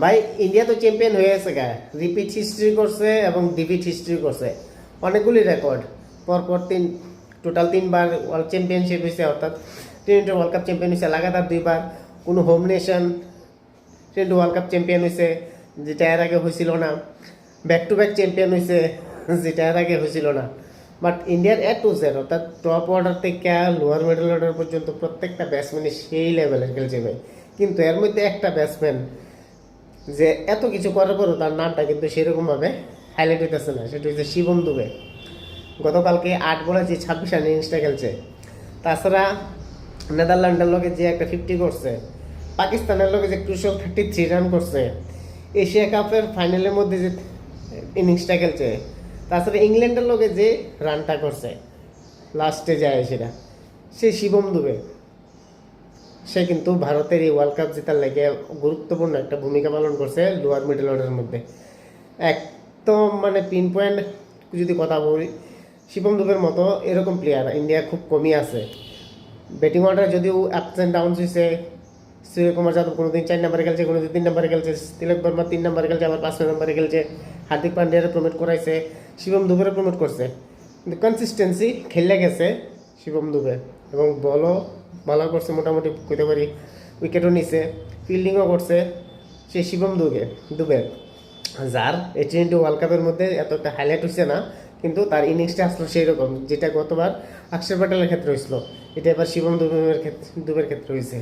ভাই ইন্ডিয়া তো চ্যাম্পিয়ন হয়ে গেছে গা, রিপিট হিস্ট্রি করছে এবং ডিপিট হিস্ট্রি করছে, অনেকগুলি রেকর্ড। পরপর টোটাল 3বার ওয়ার্ল্ড চ্যাম্পিয়নশিপ হয়েছে, অর্থাৎ টি-20 ওয়ার্ল্ড কাপ চ্যাম্পিয়ন হয়েছে লাগাতার 2বার। কোনো হোম নেশন টি-20 ওয়ার্ল্ড কাপ চ্যাম্পিয়ন হয়েছে, যেটা এর আগে হয়েছিল না। ব্যাক টু ব্যাক চ্যাম্পিয়ন হয়েছে, যেটা এর আগে হয়েছিল না। বাট ইন্ডিয়ার এ টু জেড, অর্থাৎ টপ অর্ডার থেকে লোয়ার মিডল অর্ডার পর্যন্ত প্রত্যেকটা ব্যাটসম্যানই সেই লেভেলের খেলছে ভাই। কিন্তু এর মধ্যে একটা ব্যাটসম্যান যে এত কিছু করার পরও তার নামটা কিন্তু সেরকমভাবে হাইলাইট হইতেছে না, সেটা হচ্ছে শিবম দুবে। গতকালকে 8 বলে যে 26 রান ইনিংসটা খেলছে। তাছাড়া নেদারল্যান্ডের লোকে যে একটা 50 করছে, পাকিস্তানের লোকে যে 233 রান করছে, এশিয়া কাপের ফাইনালের মধ্যে যে ইনিংসটা খেলছে, তাছাড়া ইংল্যান্ডের লোকে যে রানটা করছে লাস্টে যায় সেটা, সে শিবম দুবে। সে কিন্তু ভারতের এই ওয়ার্ল্ড কাপ জেতার লাগে গুরুত্বপূর্ণ একটা ভূমিকা পালন করছে লোয়ার মিডল অর্ডারের মধ্যে। একদম মানে পিন পয়েন্ট যদি কথা বলি, শিবম দুবের মতো এরকম প্লেয়ার ইন্ডিয়া খুব কমই আছে। ব্যাটিং অর্ডার যদিও আপস অ্যান্ড ডাউনস হয়েছে, সূর্যকুমার যাদব কোনোদিন 4 নম্বরে খেলছে, কোনোদিন 3 নম্বরে খেলছে, তিলক বর্মা 3 নম্বরে খেলছে, আবার 5 নম্বরে খেলছে, হার্দিক পান্ডিয়ারে প্রমোট করাইছে, শিবম দুবেরে প্রমোট করছে। কিন্তু কনসিস্টেন্সি খেলে গেছে শিবম দুবে, এবং বলও ভালো করছে মোটামুটি কইতে পারি, উইকেটও নিছে, ফিল্ডিংও করছে সে শিবম দুবে, যার T20 ওয়ার্ল্ড কাপের মধ্যে এত একটা হাইলাইট হচ্ছে না, কিন্তু তার ইনিংসটা আসলো সেই রকম, যেটা গতবার অক্ষর প্যাটেলের ক্ষেত্রে হয়েছিল, এটা এবার শিবম দুবের ক্ষেত্রে হয়েছে।